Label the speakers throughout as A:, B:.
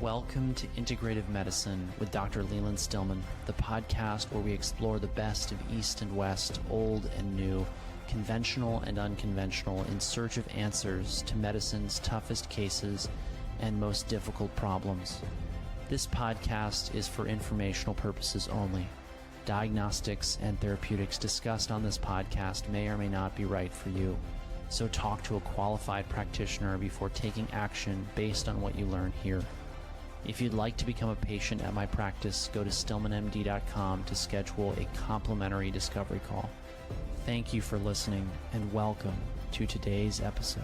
A: Welcome to Integrative Medicine with Dr. Leland Stillman, the podcast where we explore the best of East and West, old and new, conventional and unconventional, in search of answers to medicine's toughest cases and most difficult problems. This podcast is for informational purposes only. Diagnostics and therapeutics discussed on this podcast may or may not be right for you. So talk to a qualified practitioner before taking action based on what you learn here. If you'd like to become a patient at my practice, go to stillmanmd.com to schedule a complimentary discovery call. Thank you for listening and welcome to today's episode.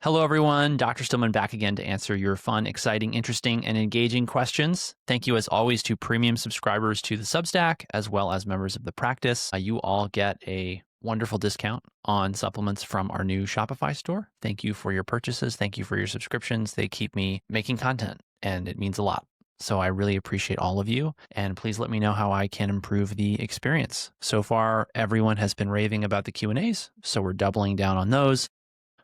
A: Hello, everyone. Dr. Stillman back again to answer your fun, exciting, interesting, and engaging questions. Thank you, as always, to premium subscribers to the Substack, as well as members of the practice. You all get a wonderful discount on supplements from our new Shopify store. Thank you for your purchases. Thank you for your subscriptions. They keep me making content, and it means a lot. So I really appreciate all of you, and please let me know how I can improve the experience. So far, everyone has been raving about the Q&As, so we're doubling down on those.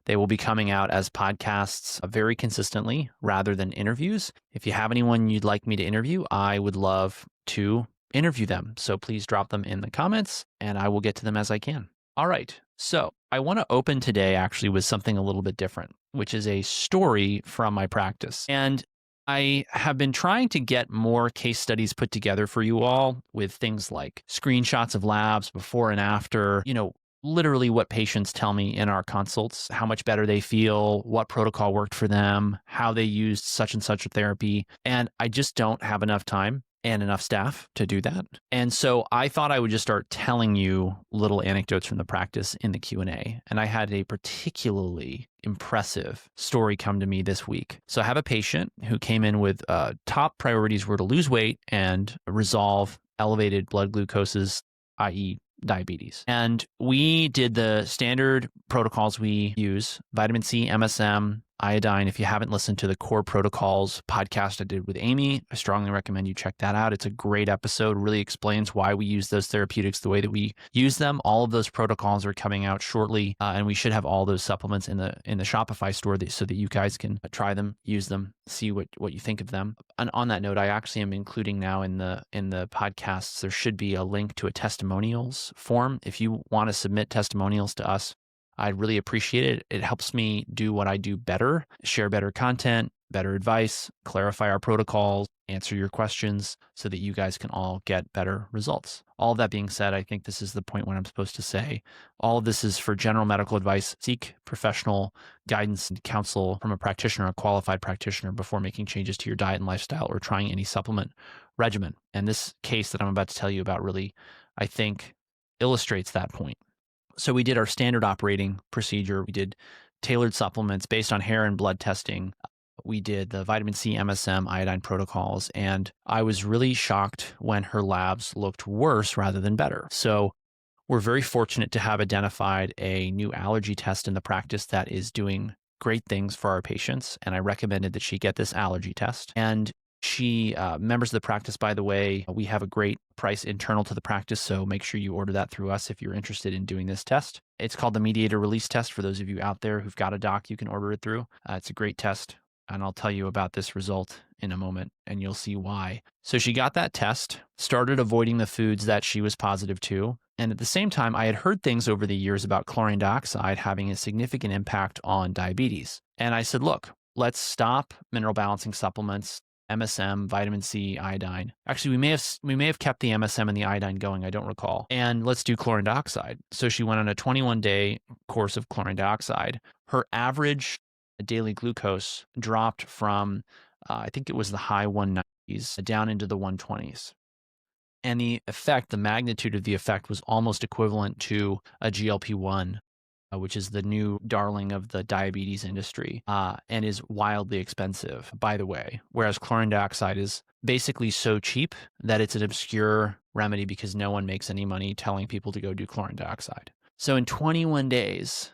A: They will be coming out as podcasts very consistently rather than interviews. If you have anyone you'd like me to interview, I would love to interview them. So please drop them in the comments and I will get to them as I can. All right. So I want to open today actually with something a little bit different, which is a story from my practice. And I have been trying to get more case studies put together for you all with things like screenshots of labs before and after, literally what patients tell me in our consults, how much better they feel, what protocol worked for them, how they used such and such a therapy. And I just don't have enough time and enough staff to do that. And so I thought I would just start telling you little anecdotes from the practice in the Q&A. And I had a particularly impressive story come to me this week. So I have a patient who came in with top priorities were to lose weight and resolve elevated blood glucoses, i.e., diabetes. And we did the standard protocols we use: vitamin C, MSM, iodine. If you haven't listened to the Core Protocols podcast I did with Amy, I strongly recommend you check that out. It's a great episode, really explains why we use those therapeutics the way that we use them. All of those protocols are coming out shortly, and we should have all those supplements in the Shopify store so that you guys can try them, use them, see what you think of them. And on that note, I actually am including now in the podcasts, there should be a link to a testimonials form. If you want to submit testimonials to us, I'd really appreciate it. It helps me do what I do better, share better content, better advice, clarify our protocols, answer your questions so that you guys can all get better results. All of that being said, I think this is the point when I'm supposed to say all of this is for general medical advice. Seek professional guidance and counsel from a practitioner, a qualified practitioner, before making changes to your diet and lifestyle or trying any supplement regimen. And this case that I'm about to tell you about really, I think, illustrates that point. So we did our standard operating procedure. We did tailored supplements based on hair and blood testing. We did the vitamin C, MSM, iodine protocols, and I was really shocked when her labs looked worse rather than better. So we're very fortunate to have identified a new allergy test in the practice that is doing great things for our patients, and I recommended that she get this allergy test. And she, members of the practice, by the way, we have a great price internal to the practice, so make sure you order that through us if you're interested in doing this test. It's called the mediator release test. For those of you out there who've got a doc, you can order it through. It's a great test, and I'll tell you about this result in a moment, and you'll see why. So she got that test, started avoiding the foods that she was positive to, and at the same time, I had heard things over the years about chlorine dioxide having a significant impact on diabetes. And I said, look, let's stop mineral balancing supplements, MSM, vitamin C, iodine. Actually, we may have kept the MSM and the iodine going, I don't recall. And let's do chlorine dioxide. So she went on a 21-day course of chlorine dioxide. Her average daily glucose dropped from, I think it was the high 190s down into the 120s. And the effect, the magnitude of the effect was almost equivalent to a GLP-1, which is the new darling of the diabetes industry, and is wildly expensive, by the way, whereas chlorine dioxide is basically so cheap that it's an obscure remedy because no one makes any money telling people to go do chlorine dioxide. So in 21 days,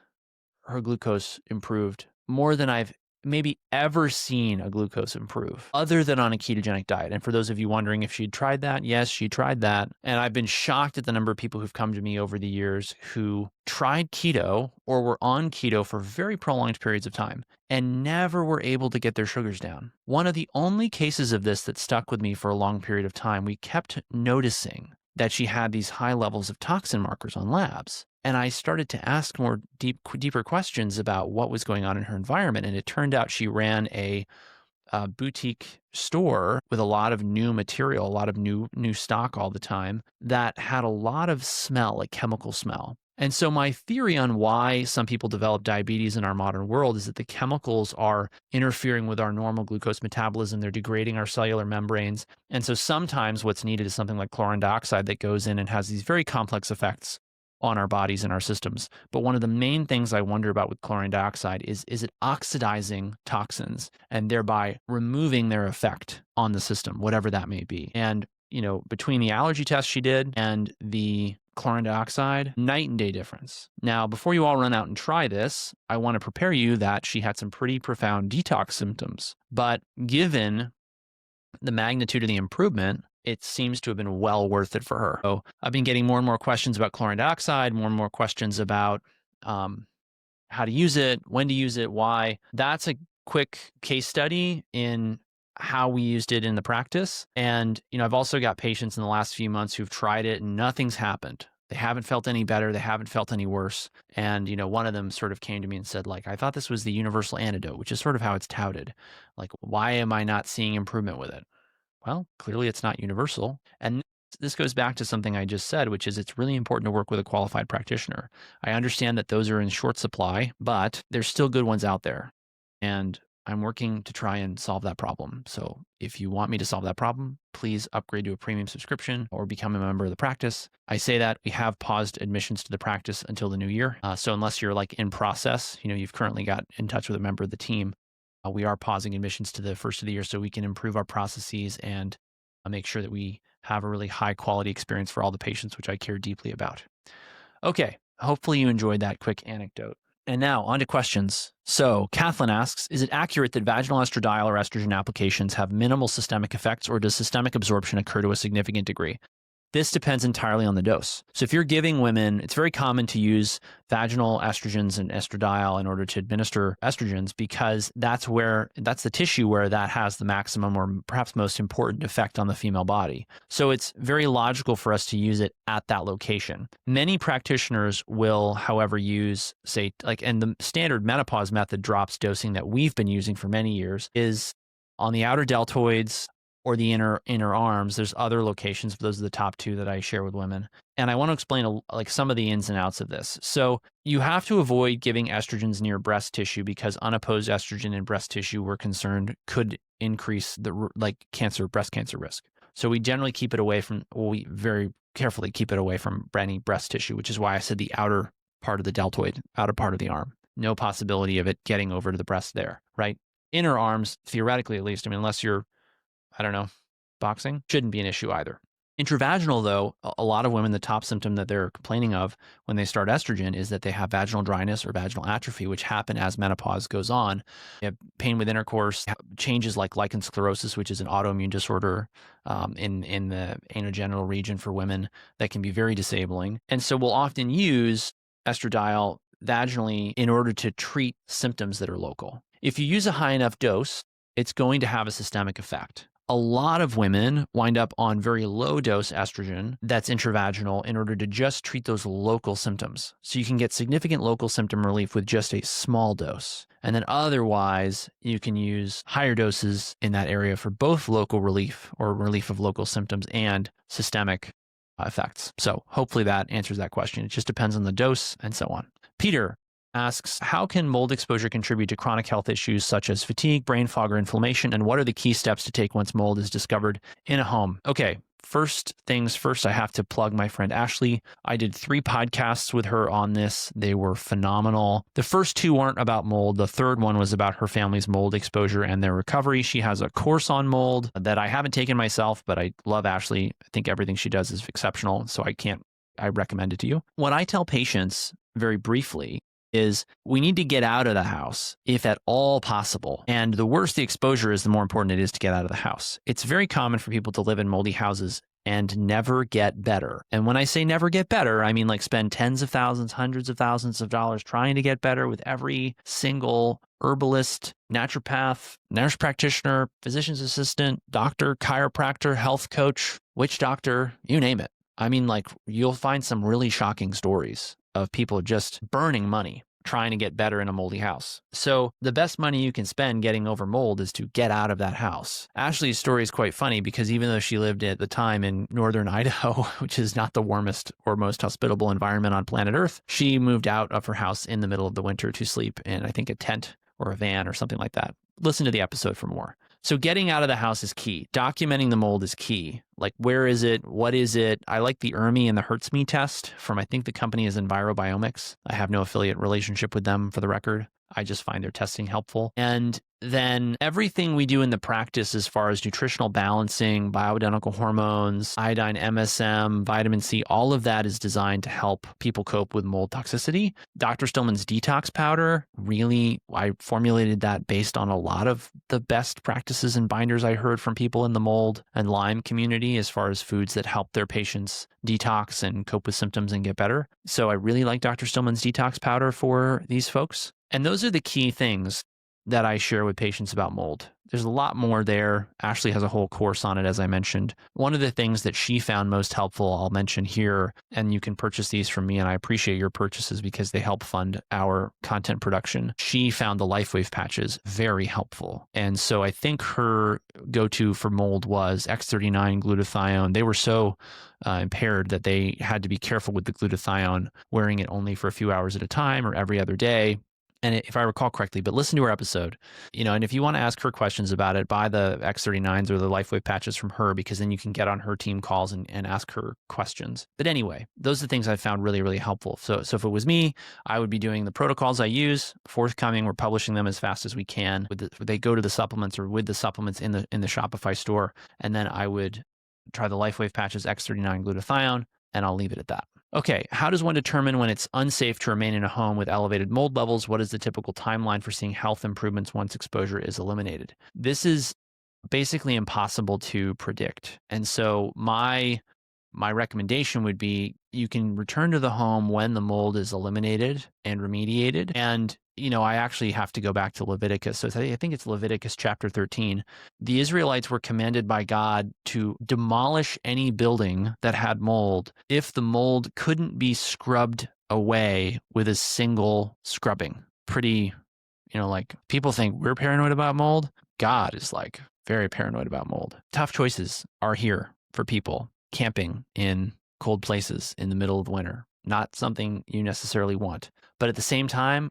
A: her glucose improved more than I've maybe ever seen a glucose improve other than on a ketogenic diet. And for those of you wondering if she'd tried that, yes, she tried that. And I've been shocked at the number of people who've come to me over the years who tried keto or were on keto for very prolonged periods of time and never were able to get their sugars down. One of the only cases of this that stuck with me for a long period of time, we kept noticing that she had these high levels of toxin markers on labs. And I started to ask more deeper questions about what was going on in her environment. And it turned out she ran a boutique store with a lot of new material, a lot of new stock all the time that had a lot of smell, like chemical smell. And so my theory on why some people develop diabetes in our modern world is that the chemicals are interfering with our normal glucose metabolism. They're degrading our cellular membranes. And so sometimes what's needed is something like chlorine dioxide that goes in and has these very complex effects on our bodies and our systems. But one of the main things I wonder about with chlorine dioxide is it oxidizing toxins and thereby removing their effect on the system, whatever that may be. And, between the allergy test she did and the chlorine dioxide, night and day difference. Now, before you all run out and try this, I want to prepare you that she had some pretty profound detox symptoms. But given the magnitude of the improvement, it seems to have been well worth it for her. So I've been getting more and more questions about chlorine dioxide, more and more questions about how to use it, when to use it, why. That's a quick case study in how we used it in the practice. And, I've also got patients in the last few months who've tried it and nothing's happened. They haven't felt any better. They haven't felt any worse. And, one of them sort of came to me and said, I thought this was the universal antidote, which is sort of how it's touted. Why am I not seeing improvement with it? Well, clearly it's not universal. And this goes back to something I just said, which is it's really important to work with a qualified practitioner. I understand that those are in short supply, but there's still good ones out there. And I'm working to try and solve that problem. So if you want me to solve that problem, please upgrade to a premium subscription or become a member of the practice. I say that we have paused admissions to the practice until the new year. So unless you're in process, you've currently got in touch with a member of the team, we are pausing admissions to the first of the year so we can improve our processes and make sure that we have a really high quality experience for all the patients, which I care deeply about. Okay, hopefully you enjoyed that quick anecdote. And now on to questions. So Kathleen asks, is it accurate that vaginal estradiol or estrogen applications have minimal systemic effects, or does systemic absorption occur to a significant degree? This depends entirely on the dose. So if you're giving women, it's very common to use vaginal estrogens and estradiol in order to administer estrogens because that's the tissue where that has the maximum or perhaps most important effect on the female body. So it's very logical for us to use it at that location. Many practitioners will, however, use, and the standard menopause method drops dosing that we've been using for many years is on the outer deltoids or the inner arms. There's other locations, but those are the top two that I share with women. And I want to explain some of the ins and outs of this. So you have to avoid giving estrogens near breast tissue because unopposed estrogen in breast tissue, we're concerned, could increase the breast cancer risk. So we generally keep it away from, we very carefully keep it away from any breast tissue, which is why I said the outer part of the deltoid, outer part of the arm. No possibility of it getting over to the breast there, right? Inner arms, theoretically at least, unless you're boxing, shouldn't be an issue either. Intravaginal, though, a lot of women, the top symptom that they're complaining of when they start estrogen is that they have vaginal dryness or vaginal atrophy, which happen as menopause goes on. They have pain with intercourse, changes like lichen sclerosis, which is an autoimmune disorder in the anogenital region for women that can be very disabling. And so we'll often use estradiol vaginally in order to treat symptoms that are local. If you use a high enough dose, it's going to have a systemic effect. A lot of women wind up on very low dose estrogen that's intravaginal in order to just treat those local symptoms. So you can get significant local symptom relief with just a small dose. And then otherwise, you can use higher doses in that area for both local relief or relief of local symptoms and systemic effects. So hopefully that answers that question. It just depends on the dose and so on. Peter asks, how can mold exposure contribute to chronic health issues such as fatigue, brain fog, or inflammation? And what are the key steps to take once mold is discovered in a home? Okay, first things first, I have to plug my friend Ashley. I did 3 podcasts with her on this. They were phenomenal. The first 2 weren't about mold. The third one was about her family's mold exposure and their recovery. She has a course on mold that I haven't taken myself, but I love Ashley. I think everything she does is exceptional. So I recommend it to you. What I tell patients very briefly is we need to get out of the house if at all possible. And the worse the exposure is, the more important it is to get out of the house. It's very common for people to live in moldy houses and never get better. And when I say never get better, I mean like spend tens of thousands, hundreds of thousands of dollars trying to get better with every single herbalist, naturopath, nurse practitioner, physician's assistant, doctor, chiropractor, health coach, witch doctor, you name it. I mean, like, you'll find some really shocking stories of people just burning money trying to get better in a moldy house. So the best money you can spend getting over mold is to get out of that house. Ashley's story is quite funny because even though she lived at the time in northern Idaho, which is not the warmest or most hospitable environment on planet Earth, she moved out of her house in the middle of the winter to sleep in, I think, a tent or a van or something like that. Listen to the episode for more. So getting out of the house is key. Documenting the mold is key. Like, where is it? What is it? I like the ERMI and the HERTSME test from, I think the company is Envirobiomics. I have no affiliate relationship with them, for the record. I just find their testing helpful. And then everything we do in the practice as far as nutritional balancing, bioidentical hormones, iodine, MSM, vitamin C, all of that is designed to help people cope with mold toxicity. Dr. Stillman's detox powder, really, I formulated that based on a lot of the best practices and binders I heard from people in the mold and Lyme community as far as foods that help their patients detox and cope with symptoms and get better. So I really like Dr. Stillman's detox powder for these folks. And those are the key things that I share with patients about mold. There's a lot more there. Ashley has a whole course on it, as I mentioned. One of the things that she found most helpful, I'll mention here, and you can purchase these from me, and I appreciate your purchases because they help fund our content production. She found the LifeWave patches very helpful. And so I think her go-to for mold was X39 glutathione. They were so impaired that they had to be careful with the glutathione, wearing it only for a few hours at a time or every other day. And if I recall correctly, but listen to her episode, and if you want to ask her questions about it, buy the X39s or the LifeWave patches from her, because then you can get on her team calls and ask her questions. But anyway, those are the things I found really, really helpful. So if it was me, I would be doing the protocols I use, forthcoming. We're publishing them as fast as we can. They go to the supplements or with the supplements in the Shopify store. And then I would try the LifeWave patches, X39 glutathione, and I'll leave it at that. Okay, how does one determine when it's unsafe to remain in a home with elevated mold levels? What is the typical timeline for seeing health improvements once exposure is eliminated? This is basically impossible to predict. And so my recommendation would be you can return to the home when the mold is eliminated and remediated. And I actually have to go back to Leviticus. So I think it's Leviticus chapter 13. The Israelites were commanded by God to demolish any building that had mold if the mold couldn't be scrubbed away with a single scrubbing. Pretty, like, people think we're paranoid about mold. God is like very paranoid about mold. Tough choices are here for people camping in cold places in the middle of winter. Not something you necessarily want. But at the same time,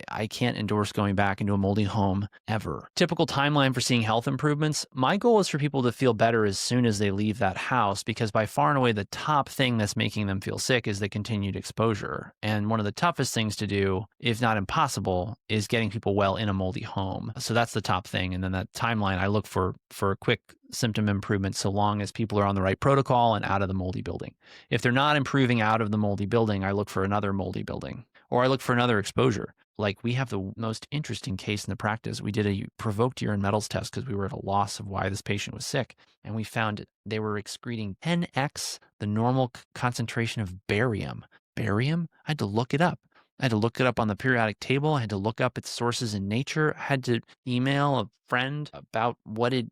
A: I can't endorse going back into a moldy home ever. Typical timeline for seeing health improvements. My goal is for people to feel better as soon as they leave that house, because by far and away the top thing that's making them feel sick is the continued exposure. And one of the toughest things to do, if not impossible, is getting people well in a moldy home. So that's the top thing. And then that timeline, I look for a quick symptom improvement so long as people are on the right protocol and out of the moldy building. If they're not improving out of the moldy building, I look for another moldy building, or I look for another exposure. Like, we have the most interesting case in the practice. We did a provoked urine metals test because we were at a loss of why this patient was sick. And we found they were excreting 10x the normal concentration of barium. Barium? I had to look it up. I had to look it up on the periodic table. I had to look up its sources in nature. I had to email a friend about what to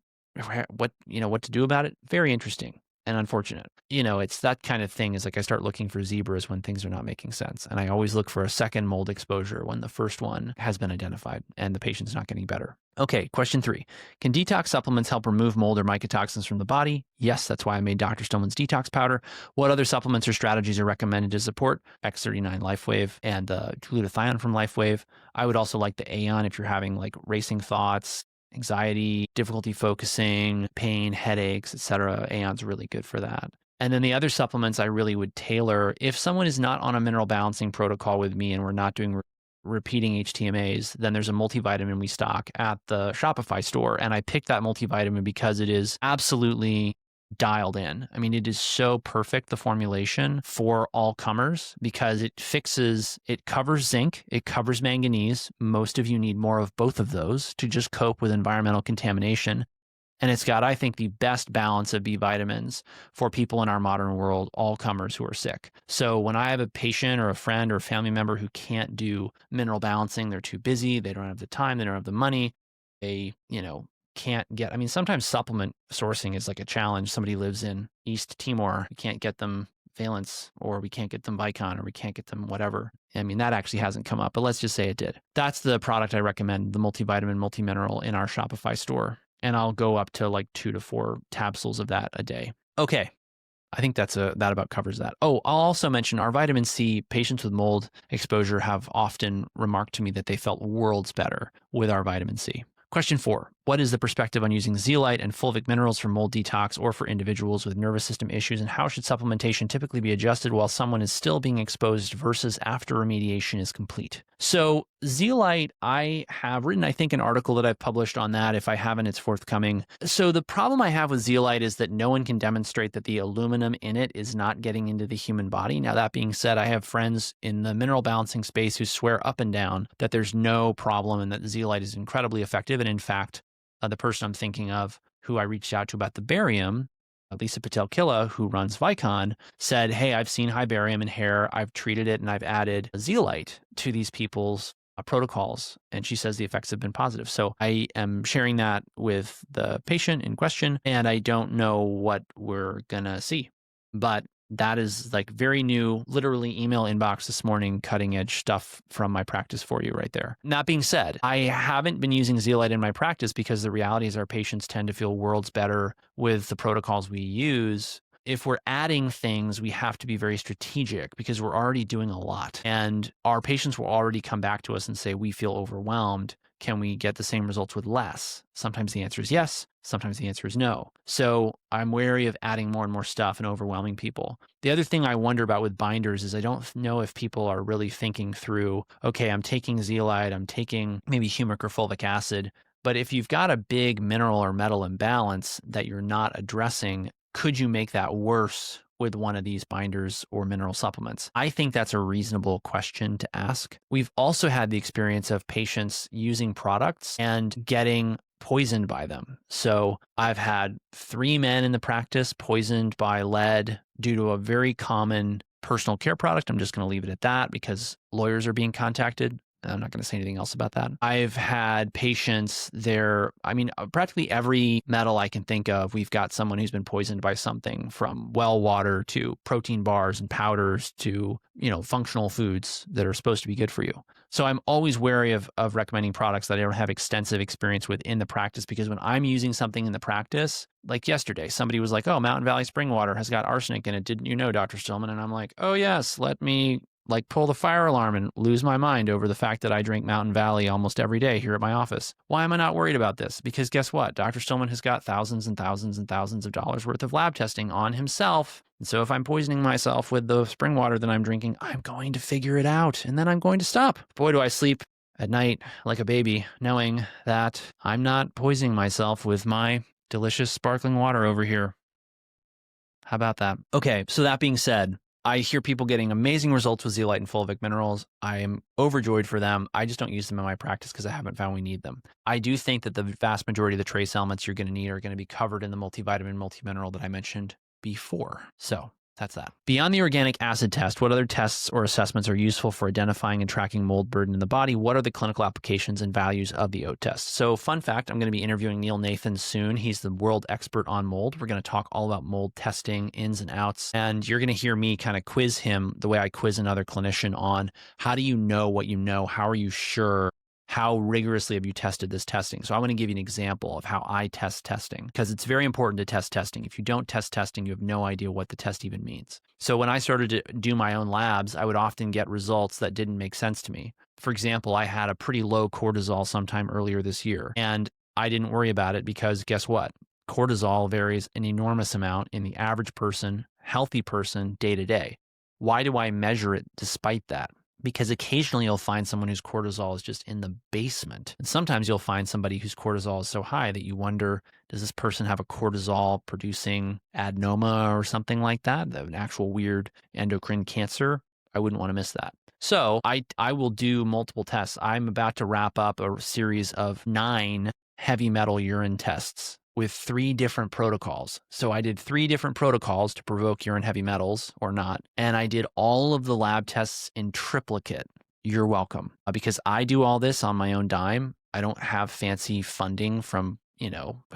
A: do about it. Very interesting and unfortunate. It's that kind of thing, is like I start looking for zebras when things are not making sense. And I always look for a second mold exposure when the first one has been identified and the patient's not getting better. Okay, question 3. Can detox supplements help remove mold or mycotoxins from the body? Yes, that's why I made Dr. Stillman's detox powder. What other supplements or strategies are recommended to support X39 LifeWave and the glutathione from LifeWave? I would also like the Aeon if you're having like racing thoughts, anxiety, difficulty focusing, pain, headaches, etc. Aeon's really good for that. And then the other supplements I really would tailor, if someone is not on a mineral balancing protocol with me and we're not doing repeating HTMAs, then there's a multivitamin we stock at the Shopify store. And I picked that multivitamin because it is absolutely dialed in. I mean, it is so perfect, the formulation for all comers, because it covers zinc, it covers manganese. Most of you need more of both of those to just cope with environmental contamination. And it's got, I think, the best balance of B vitamins for people in our modern world, all comers who are sick. So when I have a patient or a friend or a family member who can't do mineral balancing, they're too busy, they don't have the time, they don't have the money, they, can't get, I mean, sometimes supplement sourcing is like a challenge. Somebody lives in East Timor, we can't get them Valence, or we can't get them Vicon, or we can't get them whatever. I mean, that actually hasn't come up, but let's just say it did. That's the product I recommend, the multivitamin, multimineral in our Shopify store. And I'll go up to like 2 to 4 capsules of that a day. Okay. I think that about covers that. Oh, I'll also mention our vitamin C. Patients with mold exposure have often remarked to me that they felt worlds better with our vitamin C. Question 4. What is the perspective on using zeolite and fulvic minerals for mold detox or for individuals with nervous system issues? And how should supplementation typically be adjusted while someone is still being exposed versus after remediation is complete? So zeolite, I have written, I think, an article that I've published on that. If I haven't, it's forthcoming. So the problem I have with zeolite is that no one can demonstrate that the aluminum in it is not getting into the human body. Now, that being said, I have friends in the mineral balancing space who swear up and down that there's no problem and that zeolite is incredibly effective. And in fact, the person I'm thinking of who I reached out to about the barium, Lisa Patel-Killa, who runs Vicon, said, hey, I've seen high barium in hair. I've treated it and I've added zeolite to these people's protocols. And she says the effects have been positive. So I am sharing that with the patient in question, and I don't know what we're going to see. But that is like very new, literally email inbox this morning, cutting edge stuff from my practice for you right there. That being said, I haven't been using zeolite in my practice because the reality is our patients tend to feel worlds better with the protocols we use. If we're adding things, we have to be very strategic because we're already doing a lot. And our patients will already come back to us and say, we feel overwhelmed. Can we get the same results with less? Sometimes the answer is yes. Sometimes the answer is no. So I'm wary of adding more and more stuff and overwhelming people. The other thing I wonder about with binders is I don't know if people are really thinking through, okay, I'm taking zeolite, I'm taking maybe humic or fulvic acid, but if you've got a big mineral or metal imbalance that you're not addressing, could you make that worse with one of these binders or mineral supplements? I think that's a reasonable question to ask. We've also had the experience of patients using products and getting poisoned by them. So I've had 3 men in the practice poisoned by lead due to a very common personal care product. I'm just going to leave it at that because lawyers are being contacted. I'm not going to say anything else about that. I've had patients there. I mean, practically every metal I can think of, we've got someone who's been poisoned by something, from well water to protein bars and powders to, functional foods that are supposed to be good for you. So I'm always wary of recommending products that I don't have extensive experience with in the practice, because when I'm using something in the practice, like yesterday, somebody was like, oh, Mountain Valley spring water has got arsenic in it. Didn't you know, Dr. Stillman? And I'm like, oh, yes, let me pull the fire alarm and lose my mind over the fact that I drink Mountain Valley almost every day here at my office. Why am I not worried about this? Because guess what? Dr. Stillman has got thousands and thousands and thousands of dollars worth of lab testing on himself. And so if I'm poisoning myself with the spring water that I'm drinking, I'm going to figure it out and then I'm going to stop. Boy, do I sleep at night like a baby, knowing that I'm not poisoning myself with my delicious sparkling water over here. How about that? Okay, so that being said, I hear people getting amazing results with zeolite and fulvic minerals. I am overjoyed for them. I just don't use them in my practice because I haven't found we need them. I do think that the vast majority of the trace elements you're going to need are going to be covered in the multivitamin, multimineral that I mentioned before. So that's that. Beyond the organic acid test, what other tests or assessments are useful for identifying and tracking mold burden in the body? What are the clinical applications and values of the OAT test? So fun fact, I'm going to be interviewing Neil Nathan soon. He's the world expert on mold. We're going to talk all about mold testing, ins and outs. And you're going to hear me kind of quiz him the way I quiz another clinician on how do you know what you know? How are you sure? How rigorously have you tested this testing? So I want to give you an example of how I test testing, because it's very important to test testing. If you don't test testing, you have no idea what the test even means. So when I started to do my own labs, I would often get results that didn't make sense to me. For example, I had a pretty low cortisol sometime earlier this year, and I didn't worry about it because guess what? Cortisol varies an enormous amount in the average person, healthy person, day to day. Why do I measure it despite that? because occasionally you'll find someone whose cortisol is just in the basement. And sometimes you'll find somebody whose cortisol is so high that you wonder, does this person have a cortisol producing adenoma or something like that? An actual weird endocrine cancer? I wouldn't want to miss that. So I will do multiple tests. I'm about to wrap up a series of 9 heavy metal urine tests with 3 different protocols. So I did 3 different protocols to provoke urine heavy metals or not. And I did all of the lab tests in triplicate. You're welcome. Because I do all this on my own dime. I don't have fancy funding from,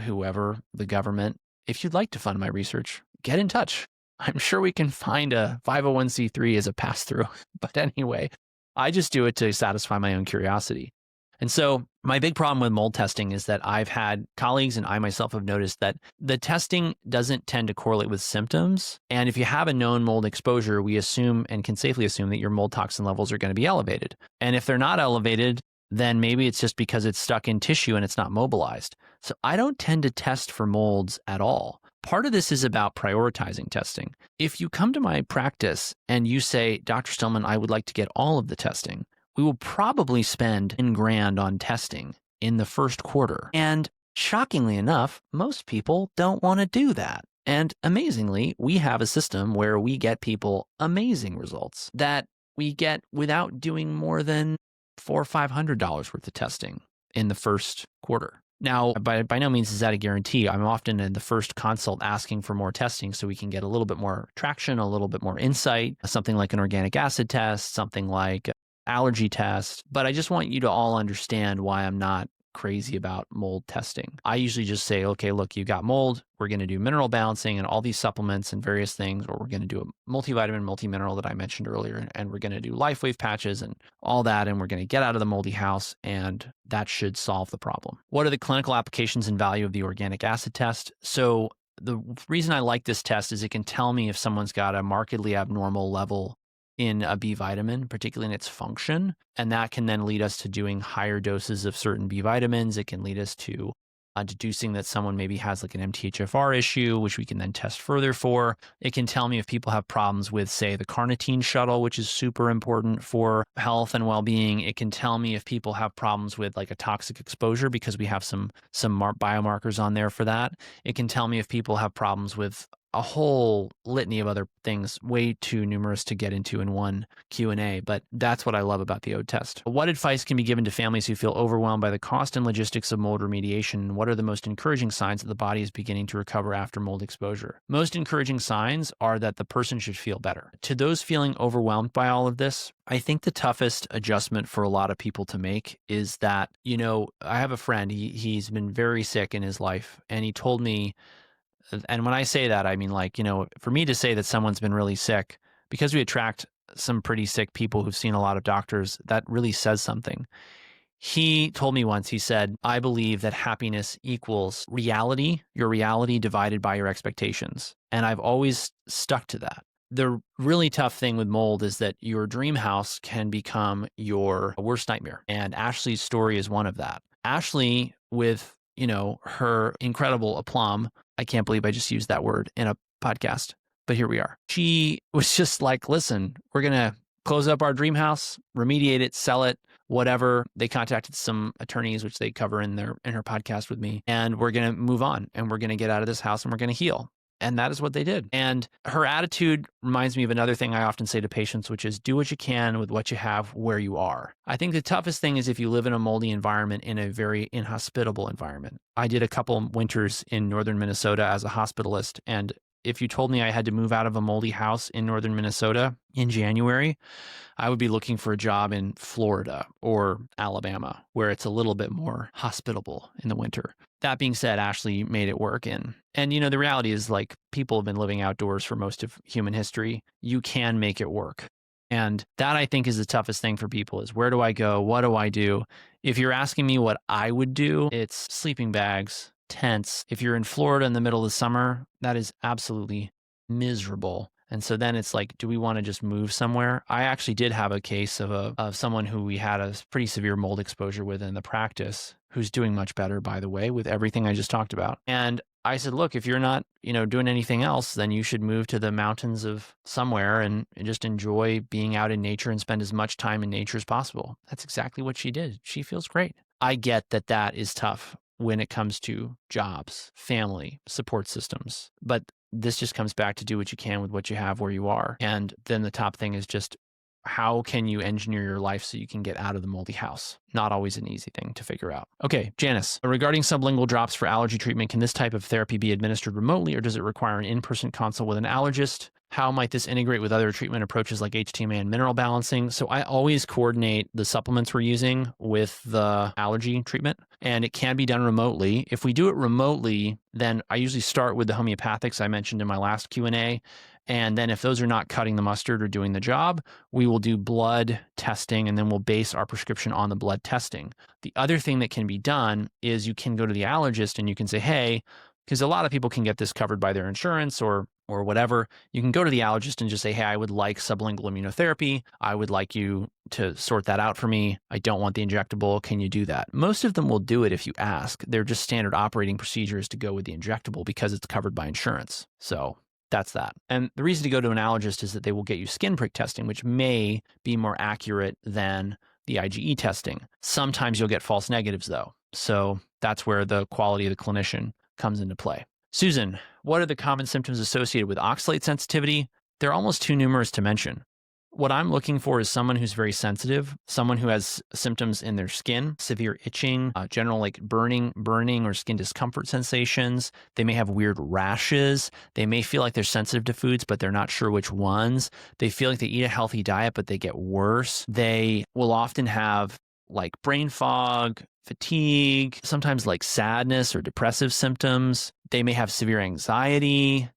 A: whoever, the government. If you'd like to fund my research, get in touch. I'm sure we can find a 501c3 as a pass-through. But anyway, I just do it to satisfy my own curiosity. And so my big problem with mold testing is that I've had colleagues and I myself have noticed that the testing doesn't tend to correlate with symptoms. And if you have a known mold exposure, we assume and can safely assume that your mold toxin levels are going to be elevated. And if they're not elevated, then maybe it's just because it's stuck in tissue and it's not mobilized. So I don't tend to test for molds at all. Part of this is about prioritizing testing. If you come to my practice and you say, Dr. Stillman, I would like to get all of the testing, we will probably spend $10,000 on testing in the first quarter. And shockingly enough, most people don't want to do that. And amazingly, we have a system where we get people amazing results that we get without doing more than $400 or $500 worth of testing in the first quarter. Now, by no means is that a guarantee. I'm often in the first consult asking for more testing so we can get a little bit more traction, a little bit more insight, something like an organic acid test, something like allergy test. But I just want you to all understand why I'm not crazy about mold testing. I usually just say, okay, look, you got mold. We're going to do mineral balancing and all these supplements and various things, or we're going to do a multivitamin, multimineral that I mentioned earlier, and we're going to do LifeWave patches and all that, and we're going to get out of the moldy house, and that should solve the problem. What are the clinical applications and value of the organic acid test? So the reason I like this test is it can tell me if someone's got a markedly abnormal level in a B vitamin, particularly in its function. And that can then lead us to doing higher doses of certain B vitamins. It can lead us to deducing that someone maybe has like an MTHFR issue, which we can then test further for. It can tell me if people have problems with, say, the carnitine shuttle, which is super important for health and well-being. It can tell me if people have problems with like a toxic exposure because we have some biomarkers on there for that. It can tell me if people have problems with a whole litany of other things, way too numerous to get into in one Q&A, but that's what I love about the OAT test. What advice can be given to families who feel overwhelmed by the cost and logistics of mold remediation? And what are the most encouraging signs that the body is beginning to recover after mold exposure? Most encouraging signs are that the person should feel better. To those feeling overwhelmed by all of this, I think the toughest adjustment for a lot of people to make is that, I have a friend, he's been very sick in his life, and he told me, and when I say that, I mean, for me to say that someone's been really sick, because we attract some pretty sick people who've seen a lot of doctors, that really says something. He told me once, he said, I believe that happiness equals reality, your reality divided by your expectations. And I've always stuck to that. The really tough thing with mold is that your dream house can become your worst nightmare. And Ashley's story is one of that. Ashley, with her incredible aplomb. I can't believe I just used that word in a podcast, but here we are. She was just like, listen, we're going to close up our dream house, remediate it, sell it, whatever. They contacted some attorneys, which they cover in her podcast with me, and we're going to move on and we're going to get out of this house and we're going to heal. And that is what they did. And her attitude reminds me of another thing I often say to patients, which is do what you can with what you have where you are. I think the toughest thing is if you live in a moldy environment, in a very inhospitable environment. I did a couple winters in northern Minnesota as a hospitalist. And if you told me I had to move out of a moldy house in northern Minnesota in January, I would be looking for a job in Florida or Alabama, where it's a little bit more hospitable in the winter. That being said, Ashley made it work. And the reality is, like, people have been living outdoors for most of human history. You can make it work. And that, I think, is the toughest thing for people is, where do I go? What do I do? If you're asking me what I would do, it's sleeping bags, tents. If you're in Florida in the middle of the summer, that is absolutely miserable. And so then it's like, do we want to just move somewhere? I actually did have a case of someone who we had a pretty severe mold exposure with in the practice. who's doing much better, by the way, with everything I just talked about. And I said, look, if you're not, doing anything else, then you should move to the mountains of somewhere and just enjoy being out in nature and spend as much time in nature as possible. That's exactly what she did. She feels great. I get that that is tough when it comes to jobs, family, support systems, but this just comes back to do what you can with what you have where you are. And then the top thing is just, how can you engineer your life so you can get out of the moldy house? Not always an easy thing to figure out. Okay, Janice, regarding sublingual drops for allergy treatment, can this type of therapy be administered remotely, or does it require an in-person consult with an allergist? How might this integrate with other treatment approaches like HTMA and mineral balancing? So I always coordinate the supplements we're using with the allergy treatment, and it can be done remotely. If we do it remotely, then I usually start with the homeopathics I mentioned in my last Q&A. And then if those are not cutting the mustard or doing the job, we will do blood testing, and then we'll base our prescription on the blood testing. The other thing that can be done is you can go to the allergist and you can say, hey, because a lot of people can get this covered by their insurance or whatever. You can go to the allergist and just say, hey, I would like sublingual immunotherapy. I would like you to sort that out for me. I don't want the injectable. Can you do that? Most of them will do it if you ask. They're just standard operating procedures to go with the injectable because it's covered by insurance. So that's that. And the reason to go to an allergist is that they will get you skin prick testing, which may be more accurate than the IgE testing. Sometimes you'll get false negatives though. So that's where the quality of the clinician comes into play. Susan, what are the common symptoms associated with oxalate sensitivity? They're almost too numerous to mention. What I'm looking for is someone who's very sensitive, someone who has symptoms in their skin, severe itching, general like burning or skin discomfort sensations. They may have weird rashes. They may feel like they're sensitive to foods, but they're not sure which ones. They feel like they eat a healthy diet, but they get worse. They will often have like brain fog, fatigue, sometimes like sadness or depressive symptoms. They may have severe anxiety.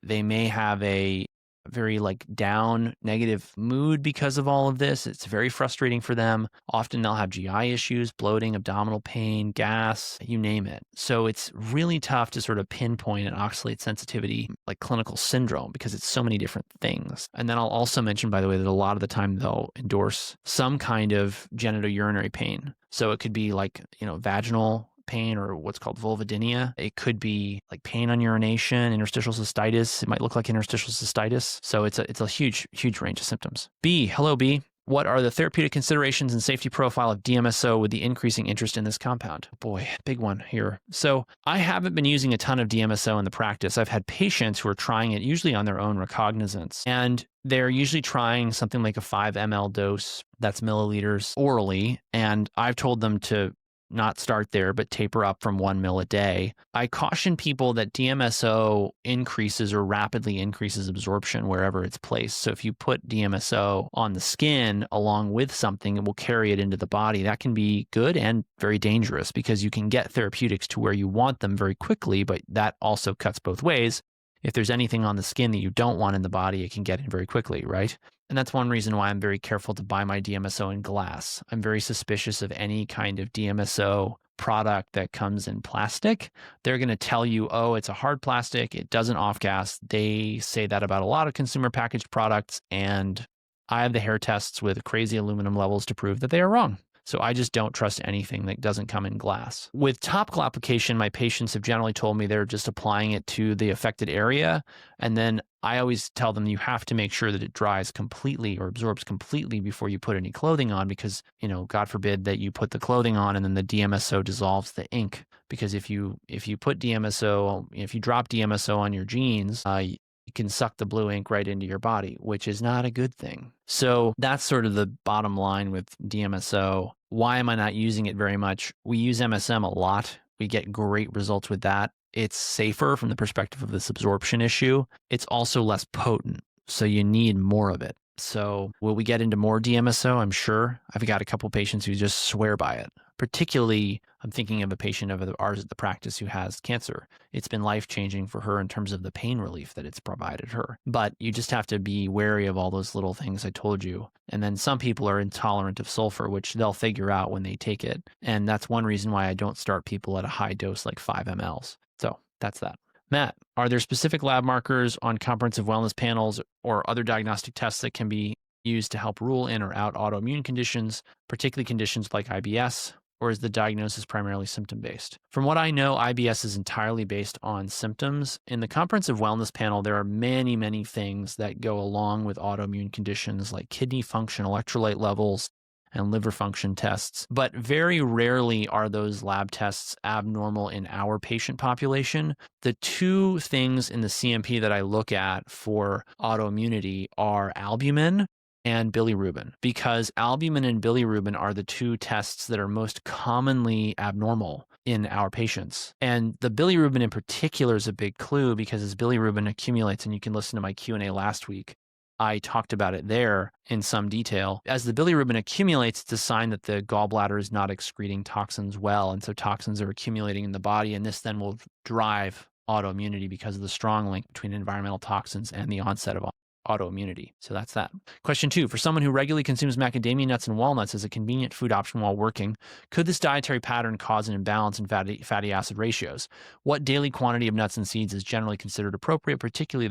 A: They may have a very like down, negative mood because of all of this. It's very frustrating for them. Often they'll have GI issues, bloating, abdominal pain, gas, you name it. So it's really tough to sort of pinpoint an oxalate sensitivity, like clinical syndrome, because it's so many different things. And then I'll also mention, by the way, that a lot of the time they'll endorse some kind of genitourinary pain. So it could be like, vaginal pain or what's called vulvodynia. It could be like pain on urination, interstitial cystitis. It might look like interstitial cystitis. So it's a huge range of symptoms. B, hello B. What are the therapeutic considerations and safety profile of DMSO with the increasing interest in this compound? Boy, big one here. So I haven't been using a ton of DMSO in the practice. I've had patients who are trying it usually on their own recognizance, and they're usually trying something like a 5 ml dose, that's milliliters orally. And I've told them to not start there, but taper up from 1 ml a day. I caution people that DMSO increases or rapidly increases absorption wherever it's placed. So if you put DMSO on the skin along with something, it will carry it into the body. That can be good and very dangerous because you can get therapeutics to where you want them very quickly, but that also cuts both ways. If there's anything on the skin that you don't want in the body, it can get in very quickly, right? And that's one reason why I'm very careful to buy my DMSO in glass. I'm very suspicious of any kind of DMSO product that comes in plastic. They're going to tell you, oh, it's a hard plastic, it doesn't off-gas. They say that about a lot of consumer packaged products, and I have the hair tests with crazy aluminum levels to prove that they are wrong. So I just don't trust anything that doesn't come in glass. With topical application, my patients have generally told me they're just applying it to the affected area. And then I always tell them you have to make sure that it dries completely or absorbs completely before you put any clothing on because, God forbid that you put the clothing on and then the DMSO dissolves the ink. Because if you put DMSO, if you drop DMSO on your jeans, you can suck the blue ink right into your body, which is not a good thing. So that's sort of the bottom line with DMSO. Why am I not using it very much? We use MSM a lot. We get great results with that. It's safer from the perspective of this absorption issue. It's also less potent, so you need more of it. So will we get into more DMSO? I'm sure. I've got a couple patients who just swear by it. Particularly, I'm thinking of a patient of ours at the practice who has cancer. It's been life-changing for her in terms of the pain relief that it's provided her. But you just have to be wary of all those little things I told you. And then some people are intolerant of sulfur, which they'll figure out when they take it. And that's one reason why I don't start people at a high dose like 5 mLs. So that's that. Matt, are there specific lab markers on comprehensive wellness panels or other diagnostic tests that can be used to help rule in or out autoimmune conditions, particularly conditions like IBS? or is the diagnosis primarily symptom-based? From what I know, IBS is entirely based on symptoms. In the Comprehensive Wellness Panel, there are many, many things that go along with autoimmune conditions like kidney function, electrolyte levels, and liver function tests. But very rarely are those lab tests abnormal in our patient population. The two things in the CMP that I look at for autoimmunity are albumin and bilirubin, because albumin and bilirubin are the two tests that are most commonly abnormal in our patients. And the bilirubin in particular is a big clue because as bilirubin accumulates, and you can listen to my Q&A last week, I talked about it there in some detail. As the bilirubin accumulates, it's a sign that the gallbladder is not excreting toxins well. And so toxins are accumulating in the body, and this then will drive autoimmunity because of the strong link between environmental toxins and the onset of autoimmunity. So that's that. Question 2, for someone who regularly consumes macadamia nuts and walnuts as a convenient food option while working, could this dietary pattern cause an imbalance in fatty acid ratios? What daily quantity of nuts and seeds is generally considered appropriate, particularly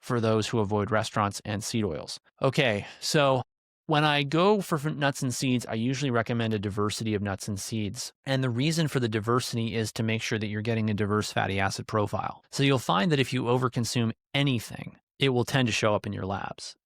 A: for those who avoid restaurants and seed oils? Okay, so when I go for nuts and seeds, I usually recommend a diversity of nuts and seeds. And the reason for the diversity is to make sure that you're getting a diverse fatty acid profile. So you'll find that if you overconsume anything, it will tend to show up in your labs.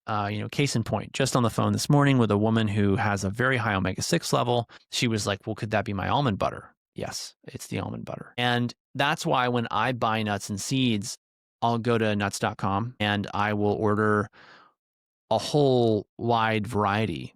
A: Case in point, just on the phone this morning with a woman who has a very high omega-6 level, she was like, well, could that be my almond butter? Yes, it's the almond butter. And that's why when I buy nuts and seeds, I'll go to nuts.com and I will order a whole wide variety,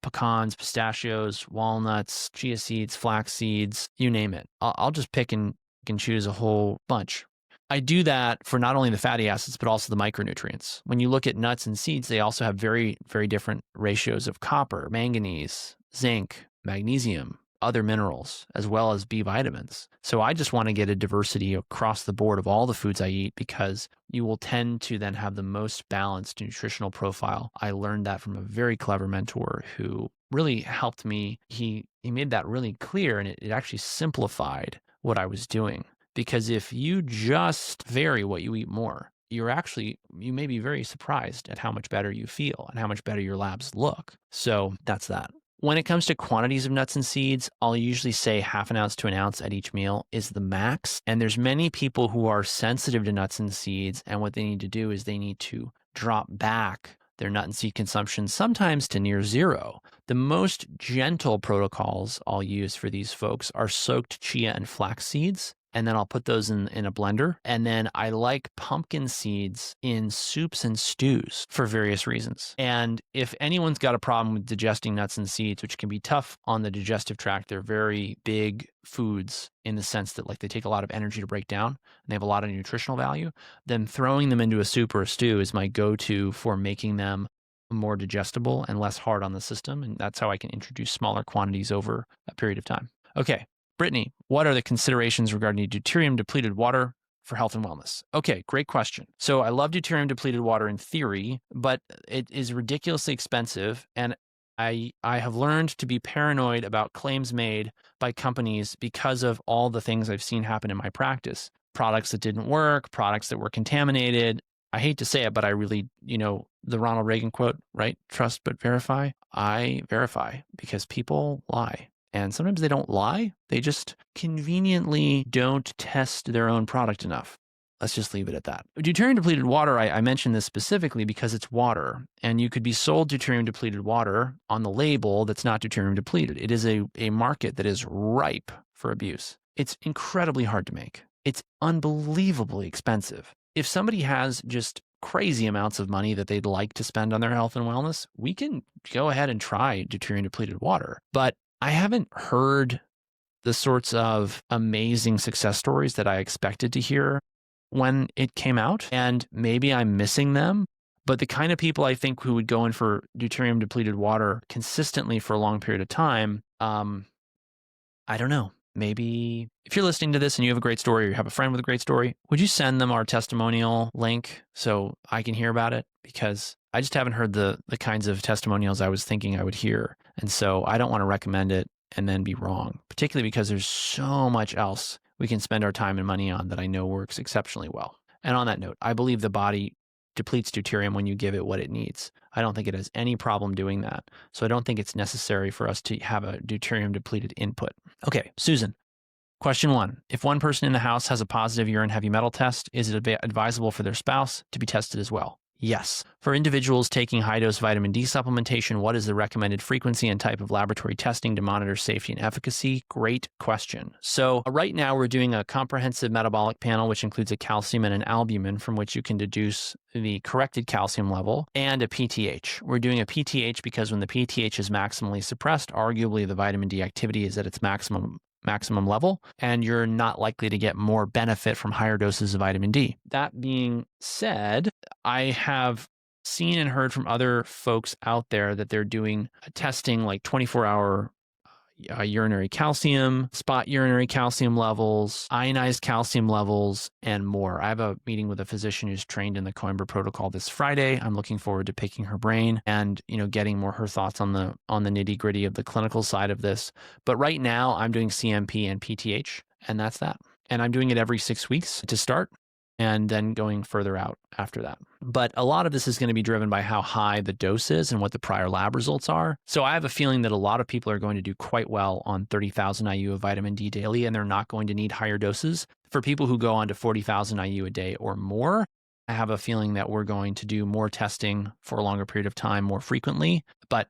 A: pecans, pistachios, walnuts, chia seeds, flax seeds, you name it. I'll just pick and choose a whole bunch. I do that for not only the fatty acids, but also the micronutrients. When you look at nuts and seeds, they also have very, very different ratios of copper, manganese, zinc, magnesium, other minerals, as well as B vitamins. So I just want to get a diversity across the board of all the foods I eat because you will tend to then have the most balanced nutritional profile. I learned that from a very clever mentor who really helped me. He made that really clear, and it actually simplified what I was doing. Because if you just vary what you eat more, you may be very surprised at how much better you feel and how much better your labs look. So that's that. When it comes to quantities of nuts and seeds, I'll usually say half an ounce to an ounce at each meal is the max. And there's many people who are sensitive to nuts and seeds. And what they need to do is they need to drop back their nut and seed consumption sometimes to near zero. The most gentle protocols I'll use for these folks are soaked chia and flax seeds. And then I'll put those in a blender. And then I like pumpkin seeds in soups and stews for various reasons. And if anyone's got a problem with digesting nuts and seeds, which can be tough on the digestive tract, they're very big foods in the sense that they take a lot of energy to break down and they have a lot of nutritional value, then throwing them into a soup or a stew is my go-to for making them more digestible and less hard on the system. And that's how I can introduce smaller quantities over a period of time. Okay. Brittany, what are the considerations regarding deuterium-depleted water for health and wellness? Okay, great question. So I love deuterium-depleted water in theory, but it is ridiculously expensive. And I have learned to be paranoid about claims made by companies because of all the things I've seen happen in my practice. Products that didn't work, products that were contaminated. I hate to say it, but I really, the Ronald Reagan quote, right? Trust but verify. I verify because people lie. And sometimes they don't lie. They just conveniently don't test their own product enough. Let's just leave it at that. Deuterium-depleted water, I mentioned this specifically because it's water. And you could be sold deuterium-depleted water on the label that's not deuterium-depleted. It is a market that is ripe for abuse. It's incredibly hard to make. It's unbelievably expensive. If somebody has just crazy amounts of money that they'd like to spend on their health and wellness, we can go ahead and try deuterium-depleted water. But I haven't heard the sorts of amazing success stories that I expected to hear when it came out, and maybe I'm missing them. But the kind of people I think who would go in for deuterium-depleted water consistently for a long period of time, I don't know. Maybe if you're listening to this and you have a great story or you have a friend with a great story, would you send them our testimonial link so I can hear about it? Because I just haven't heard the kinds of testimonials I was thinking I would hear. And so I don't want to recommend it and then be wrong, particularly because there's so much else we can spend our time and money on that I know works exceptionally well. And on that note, I believe the body depletes deuterium when you give it what it needs. I don't think it has any problem doing that. So I don't think it's necessary for us to have a deuterium depleted input. Okay, Susan. Question 1. If one person in the house has a positive urine heavy metal test, is it advisable for their spouse to be tested as well? Yes. For individuals taking high-dose vitamin D supplementation, what is the recommended frequency and type of laboratory testing to monitor safety and efficacy? Great question. So right now we're doing a comprehensive metabolic panel, which includes a calcium and an albumin from which you can deduce the corrected calcium level, and a PTH. We're doing a PTH because when the PTH is maximally suppressed, arguably the vitamin D activity is at its maximum level, and you're not likely to get more benefit from higher doses of vitamin D. That being said, I have seen and heard from other folks out there that they're doing testing like 24-hour urinary calcium, spot urinary calcium levels, ionized calcium levels, and more. I have a meeting with a physician who's trained in the Coimbra protocol this Friday. I'm looking forward to picking her brain and, getting more her thoughts on the nitty-gritty of the clinical side of this. But right now I'm doing CMP and PTH, and that's that. And I'm doing it every 6 weeks to start, and then going further out after that. But a lot of this is going to be driven by how high the dose is and what the prior lab results are. So I have a feeling that a lot of people are going to do quite well on 30,000 IU of vitamin D daily, and they're not going to need higher doses. For people who go on to 40,000 IU a day or more, I have a feeling that we're going to do more testing for a longer period of time, more frequently, but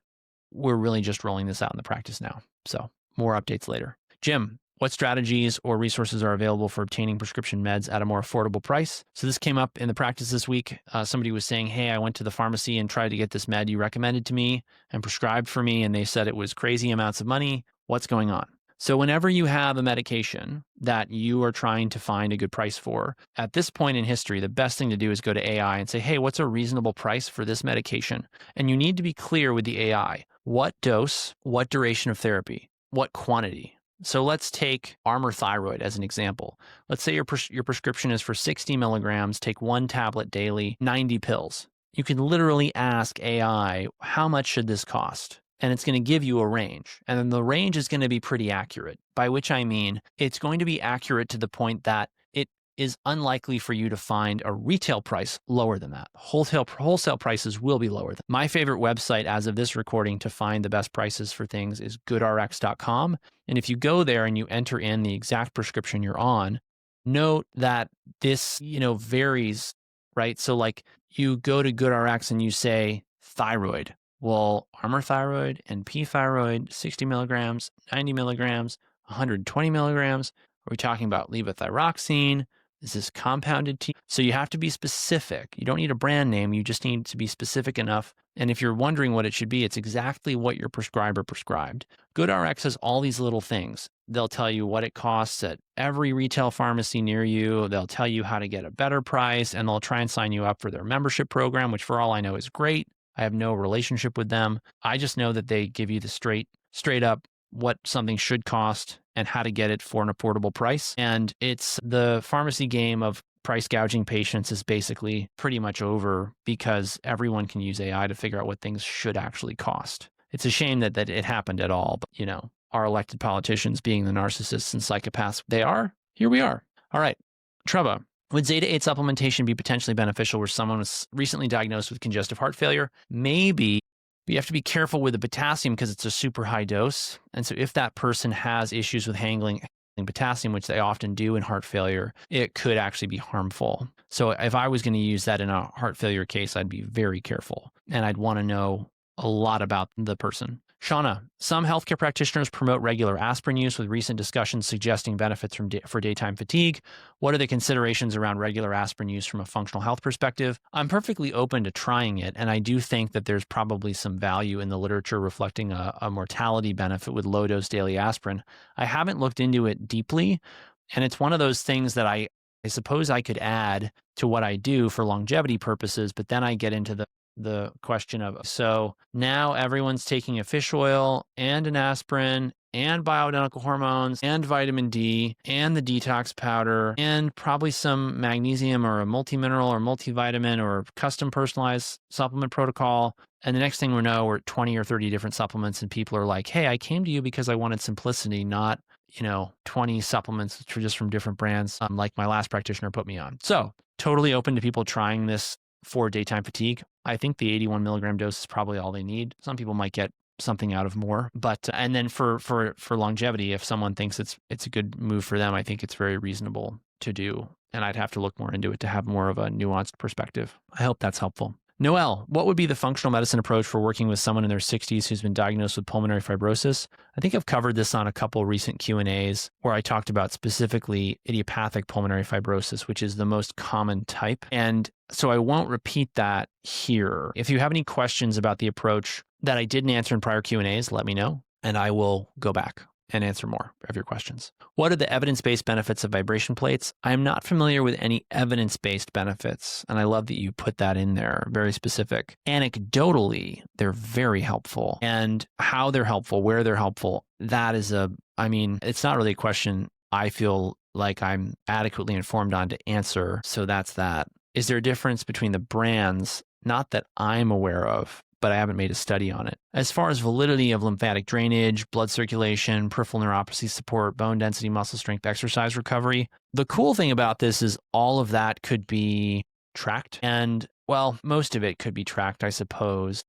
A: we're really just rolling this out in the practice now. So more updates later. Jim, what strategies or resources are available for obtaining prescription meds at a more affordable price? So this came up in the practice this week. Somebody was saying, hey, I went to the pharmacy and tried to get this med you recommended to me and prescribed for me, and they said it was crazy amounts of money. What's going on? So whenever you have a medication that you are trying to find a good price for, at this point in history, the best thing to do is go to AI and say, hey, what's a reasonable price for this medication? And you need to be clear with the AI. What dose, what duration of therapy, what quantity? So let's take Armour Thyroid as an example. Let's say your prescription is for 60 milligrams, take 1 tablet daily, 90 pills. You can literally ask AI, how much should this cost? And it's going to give you a range. And then the range is going to be pretty accurate, by which I mean it's going to be accurate to the point that it is unlikely for you to find a retail price lower than that. Wholesale prices will be lower. My favorite website as of this recording to find the best prices for things is goodrx.com. And if you go there and you enter in the exact prescription you're on, note that this, varies, right? So like you go to GoodRx and you say thyroid. Well, Armour Thyroid and P Thyroid, 60 milligrams, 90 milligrams, 120 milligrams. Are we talking about levothyroxine? Is this compounded tea? So you have to be specific. You don't need a brand name. You just need to be specific enough. And if you're wondering what it should be, it's exactly what your prescriber prescribed. GoodRx has all these little things. They'll tell you what it costs at every retail pharmacy near you. They'll tell you how to get a better price, and they'll try and sign you up for their membership program, which for all I know is great. I have no relationship with them. I just know that they give you the straight up what something should cost and how to get it for an affordable price. And it's the pharmacy game of price gouging patients is basically pretty much over because everyone can use AI to figure out what things should actually cost. It's a shame that it happened at all, but our elected politicians being the narcissists and psychopaths they are, here we are. All right, Treva. Would Zeta-8 supplementation be potentially beneficial where someone was recently diagnosed with congestive heart failure? Maybe. But you have to be careful with the potassium because it's a super high dose. And so if that person has issues with handling potassium, which they often do in heart failure, it could actually be harmful. So if I was going to use that in a heart failure case, I'd be very careful. And I'd want to know a lot about the person. Shauna, some healthcare practitioners promote regular aspirin use with recent discussions suggesting benefits for daytime fatigue. What are the considerations around regular aspirin use from a functional health perspective? I'm perfectly open to trying it, and I do think that there's probably some value in the literature reflecting a mortality benefit with low-dose daily aspirin. I haven't looked into it deeply, and it's one of those things that I suppose I could add to what I do for longevity purposes, but then I get into the question of, so now everyone's taking a fish oil and an aspirin and bioidentical hormones and vitamin D and the detox powder and probably some magnesium or a multimineral or multivitamin or custom personalized supplement protocol. And the next thing we know, we're at 20 or 30 different supplements and people are like, hey, I came to you because I wanted simplicity, not 20 supplements just from different brands like my last practitioner put me on. So totally open to people trying this for daytime fatigue. I think the 81 milligram dose is probably all they need. Some people might get something out of more, but and then for longevity, if someone thinks it's a good move for them, I think it's very reasonable to do. And I'd have to look more into it to have more of a nuanced perspective. I hope that's helpful. Noel, what would be the functional medicine approach for working with someone in their 60s who's been diagnosed with pulmonary fibrosis? I think I've covered this on a couple recent Q&As where I talked about specifically idiopathic pulmonary fibrosis, which is the most common type. And so I won't repeat that here. If you have any questions about the approach that I didn't answer in prior Q&As, let me know, and I will go back and answer more of your questions. What are the evidence-based benefits of vibration plates? I am not familiar with any evidence-based benefits, and I love that you put that in there, very specific. Anecdotally, they're very helpful, and how they're helpful, where they're helpful, that is it's not really a question I feel like I'm adequately informed on to answer, so that's that. Is there a difference between the brands? Not that I'm aware of, but I haven't made a study on it. As far as validity of lymphatic drainage, blood circulation, peripheral neuropathy support, bone density, muscle strength, exercise recovery, the cool thing about this is all of that could be tracked. And, well, most of it could be tracked, I suppose.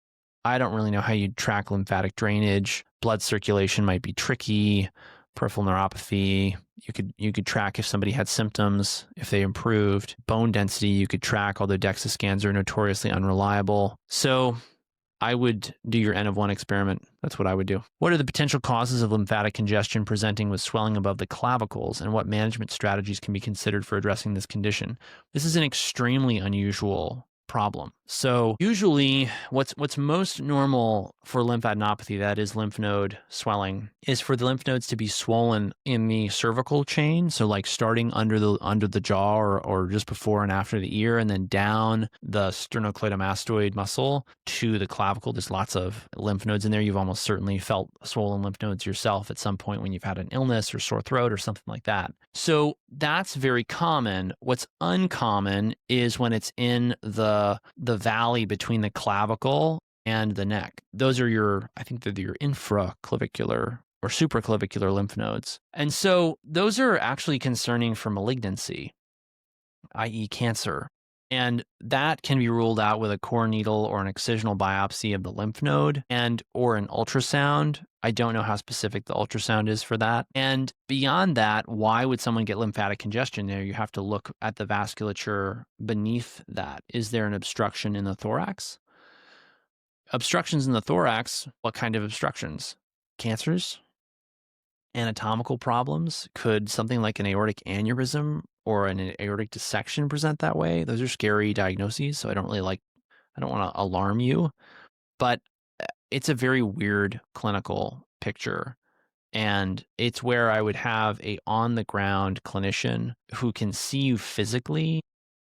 A: I don't really know how you'd track lymphatic drainage. Blood circulation might be tricky. Peripheral neuropathy, you could track if somebody had symptoms, if they improved. Bone density, you could track, although DEXA scans are notoriously unreliable. So I would do your N of 1 experiment. That's what I would do. What are the potential causes of lymphatic congestion presenting with swelling above the clavicles, and what management strategies can be considered for addressing this condition? This is an extremely unusual problem. So usually what's most normal for lymphadenopathy, that is lymph node swelling, is for the lymph nodes to be swollen in the cervical chain. So like starting under the jaw or just before and after the ear, and then down the sternocleidomastoid muscle to the clavicle. There's lots of lymph nodes in there. You've almost certainly felt swollen lymph nodes yourself at some point when you've had an illness or sore throat or something like that. So that's very common. What's uncommon is when it's in the valley between the clavicle and the neck. Those are I think they're your infraclavicular or supraclavicular lymph nodes. And so those are actually concerning for malignancy, i.e. cancer. And that can be ruled out with a core needle or an excisional biopsy of the lymph node or an ultrasound. I don't know how specific the ultrasound is for that. And beyond that, why would someone get lymphatic congestion there? You have to look at the vasculature beneath that. Is there an obstruction in the thorax? Obstructions in the thorax, what kind of obstructions? Cancers? Anatomical problems? Could something like an aortic aneurysm or an aortic dissection present that way? Those are scary diagnoses, so I don't want to alarm you, but it's a very weird clinical picture. And it's where I would have a on-the-ground clinician who can see you physically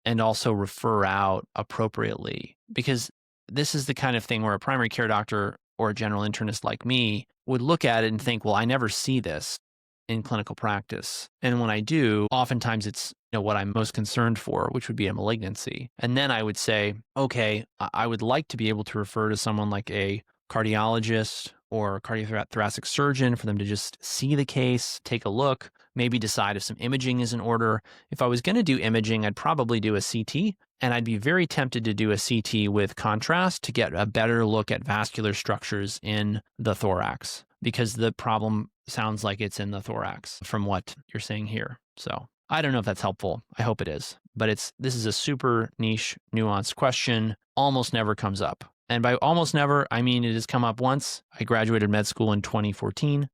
A: and also refer out appropriately. Because this is the kind of thing where a primary care doctor or a general internist like me would look at it and think, well, I never see this in clinical practice. And when I do, oftentimes it's what I'm most concerned for, which would be a malignancy. And then I would say, okay, I would like to be able to refer to someone like a cardiologist or cardiothoracic surgeon for them to just see the case, take a look, maybe decide if some imaging is in order. If I was going to do imaging, I'd probably do a CT, and I'd be very tempted to do a CT with contrast to get a better look at vascular structures in the thorax, because the problem sounds like it's in the thorax from what you're saying here. So I don't know if that's helpful. I hope it is. But this is a super niche, nuanced question. Almost never comes up. And by almost never, I mean it has come up once. I graduated med school in 2014.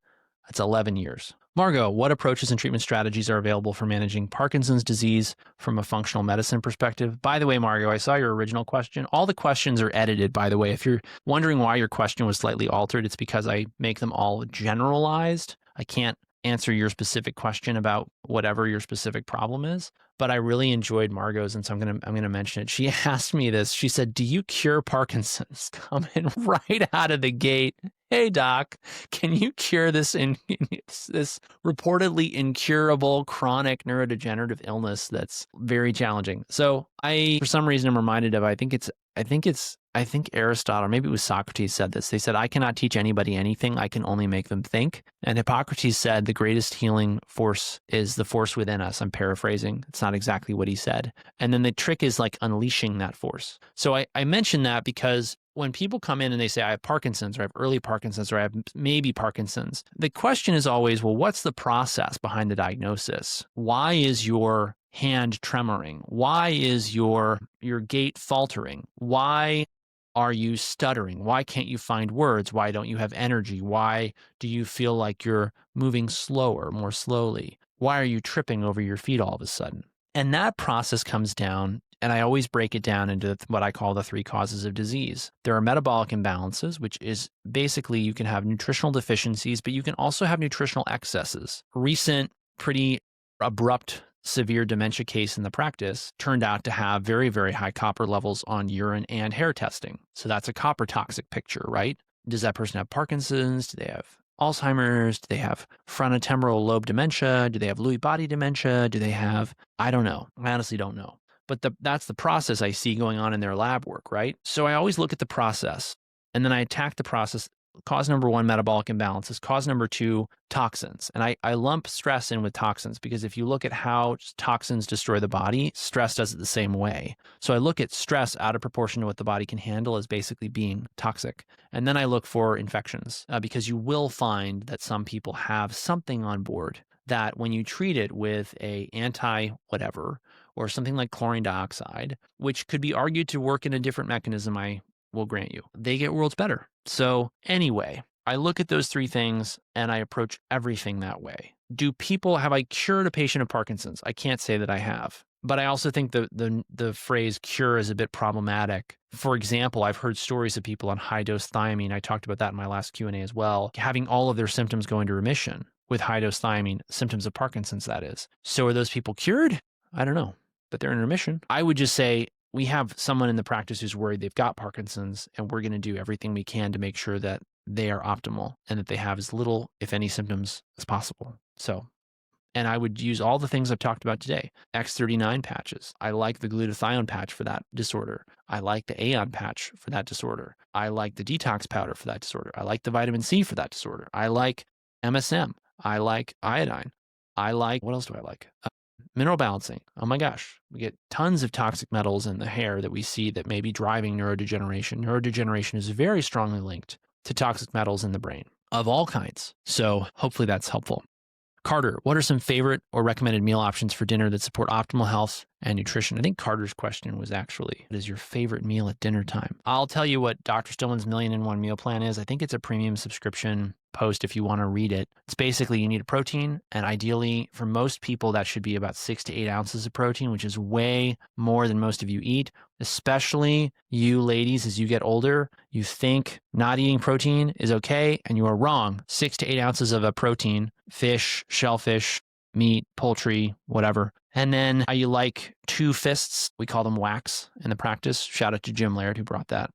A: That's 11 years. Margot, what approaches and treatment strategies are available for managing Parkinson's disease from a functional medicine perspective? By the way, Margot, I saw your original question. All the questions are edited, by the way. If you're wondering why your question was slightly altered, it's because I make them all generalized. I can't answer your specific question about whatever your specific problem is, but I really enjoyed Margot's, and so I'm gonna mention it. She asked me this. She said, "Do you cure Parkinson's?" Coming right out of the gate. Hey doc, can you cure this this reportedly incurable chronic neurodegenerative illness that's very challenging? So for some reason I'm reminded of, I think it's I think Aristotle, maybe it was Socrates said this. They said, I cannot teach anybody anything. I can only make them think. And Hippocrates said the greatest healing force is the force within us. I'm paraphrasing. It's not exactly what he said. And then the trick is like unleashing that force. So I mention that because when people come in and they say, I have Parkinson's, or I have early Parkinson's, or I have maybe Parkinson's, the question is always, well, what's the process behind the diagnosis? Why is your hand tremoring? Why is your gait faltering? Why are you stuttering? Why can't you find words? Why don't you have energy? Why do you feel like you're moving slower, more slowly? Why are you tripping over your feet all of a sudden? And that process comes down, and I always break it down into what I call the 3 causes of disease. There are metabolic imbalances, which is basically you can have nutritional deficiencies, but you can also have nutritional excesses. Recent, pretty abrupt severe dementia case in the practice turned out to have very, very high copper levels on urine and hair testing. So that's a copper toxic picture, right? Does that person have Parkinson's? Do they have Alzheimer's? Do they have frontotemporal lobe dementia? Do they have Lewy body dementia? Do they have, I don't know. I honestly don't know. But that's the process I see going on in their lab work, right? So I always look at the process and then I attack the process. Cause number 1, metabolic imbalances. Cause number 2, toxins. And I lump stress in with toxins because if you look at how toxins destroy the body, stress does it the same way. So I look at stress out of proportion to what the body can handle as basically being toxic. And then I look for infections because you will find that some people have something on board that when you treat it with a anti-whatever or something like chlorine dioxide, which could be argued to work in a different mechanism, I will grant you, they get worlds better. So anyway, I look at those 3 things and I approach everything that way. Have I cured a patient of Parkinson's? I can't say that I have. But I also think the phrase cure is a bit problematic. For example, I've heard stories of people on high dose thiamine. I talked about that in my last Q&A as well, having all of their symptoms go into remission with high dose thiamine, symptoms of Parkinson's, that is. So are those people cured? I don't know, but they're in remission. I would just say, we have someone in the practice who's worried they've got Parkinson's, and we're going to do everything we can to make sure that they are optimal and that they have as little, if any, symptoms as possible. So, and I would use all the things I've talked about today. X39 patches. I like the glutathione patch for that disorder. I like the Aeon patch for that disorder. I like the detox powder for that disorder. I like the vitamin C for that disorder. I like MSM. I like iodine. What else do I like? Mineral balancing. Oh my gosh, we get tons of toxic metals in the hair that we see that may be driving neurodegeneration. Neurodegeneration is very strongly linked to toxic metals in the brain of all kinds. So hopefully that's helpful. Carter, what are some favorite or recommended meal options for dinner that support optimal health and nutrition? I think Carter's question was actually, what is your favorite meal at dinner time? I'll tell you what Dr. Stillman's 1,000,001 meal plan is. I think it's a premium subscription post if you want to read it. It's basically you need a protein, and ideally for most people that should be about 6 to 8 ounces of protein, which is way more than most of you eat. Especially you ladies, as you get older, you think not eating protein is okay, and you are wrong. 6 to 8 ounces of a protein, fish, shellfish, meat, poultry, whatever. And then you like 2 fists, we call them whacks in the practice. Shout out to Jim Laird who brought that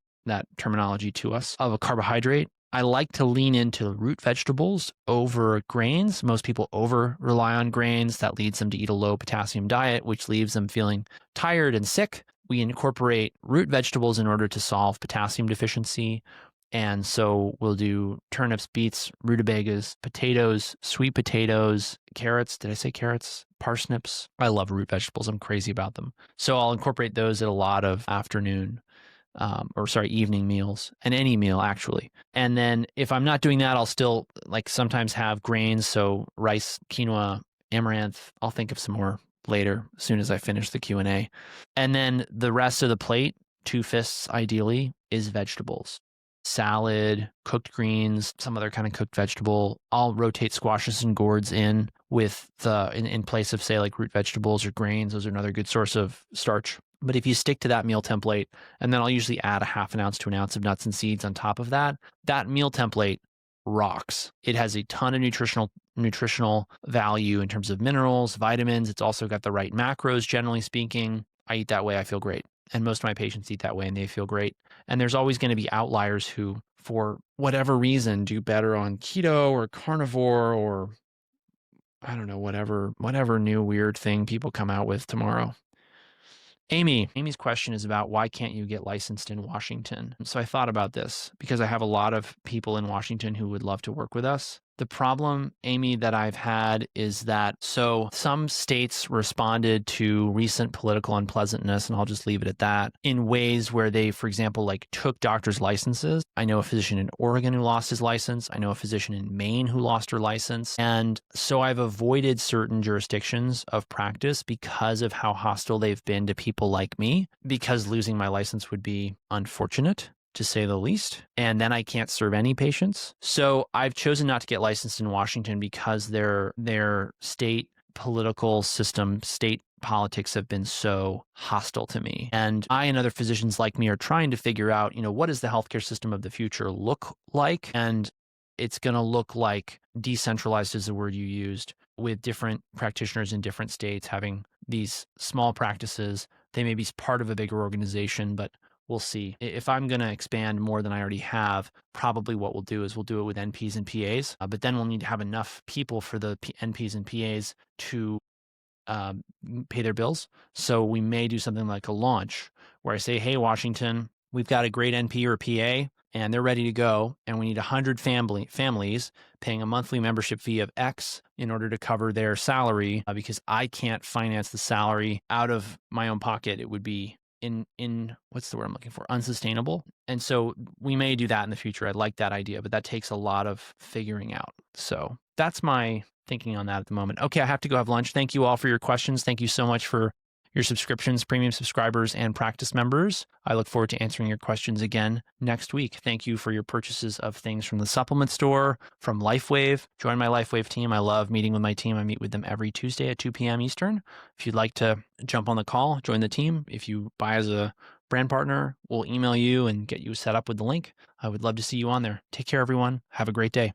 A: terminology to us, of a carbohydrate. I like to lean into root vegetables over grains. Most people over rely on grains. That leads them to eat a low potassium diet, which leaves them feeling tired and sick. We incorporate root vegetables in order to solve potassium deficiency. And so we'll do turnips, beets, rutabagas, potatoes, sweet potatoes, carrots. Did I say carrots? Parsnips. I love root vegetables. I'm crazy about them. So I'll incorporate those at a lot of evening meals, and any meal actually. And then if I'm not doing that, I'll still sometimes have grains. So rice, quinoa, amaranth. I'll think of some more later as soon as I finish the Q&A. And then the rest of the plate, 2 fists ideally, is vegetables. Salad, cooked greens, some other kind of cooked vegetable. I'll rotate squashes and gourds in with in place of, say, like root vegetables or grains. Those are another good source of starch. But if you stick to that meal template, and then I'll usually add a half an ounce to an ounce of nuts and seeds on top of that, that meal template rocks. It has a ton of nutritional value in terms of minerals, vitamins. It's also got the right macros, generally speaking. I eat that way, I feel great. And most of my patients eat that way and they feel great. And there's always going to be outliers who, for whatever reason, do better on keto or carnivore or, I don't know, whatever new weird thing people come out with tomorrow. Amy's question is about why can't you get licensed in Washington? So I thought about this because I have a lot of people in Washington who would love to work with us. The problem, Amy, that I've had is that some states responded to recent political unpleasantness, and I'll just leave it at that, in ways where they, for example, like took doctors' licenses. I know a physician in Oregon who lost his license. I know a physician in Maine who lost her license. And so I've avoided certain jurisdictions of practice because of how hostile they've been to people like me, because losing my license would be unfortunate, to say the least. And then I can't serve any patients. So I've chosen not to get licensed in Washington because their state political system, state politics have been so hostile to me. And I and other physicians like me are trying to figure out, what does the healthcare system of the future look like? And it's going to look like decentralized is the word you used, with different practitioners in different states having these small practices. They may be part of a bigger organization, but we'll see. If I'm going to expand more than I already have, probably what we'll do is we'll do it with NPs and PAs, but then we'll need to have enough people for the NPs and PAs to pay their bills. So we may do something like a launch where I say, hey, Washington, we've got a great NP or PA and they're ready to go. And we need 100 families paying a monthly membership fee of X in order to cover their salary, because I can't finance the salary out of my own pocket. It would be in what's the word I'm looking for? Unsustainable. And so we may do that in the future. I like that idea, but that takes a lot of figuring out. So that's my thinking on that at the moment. Okay, I have to go have lunch. Thank you all for your questions. Thank you so much for your subscriptions, premium subscribers, and practice members. I look forward to answering your questions again next week. Thank you for your purchases of things from the supplement store, from LifeWave. Join my LifeWave team. I love meeting with my team. I meet with them every Tuesday at 2 p.m. Eastern. If you'd like to jump on the call, join the team. If you buy as a brand partner, we'll email you and get you set up with the link. I would love to see you on there. Take care, everyone. Have a great day.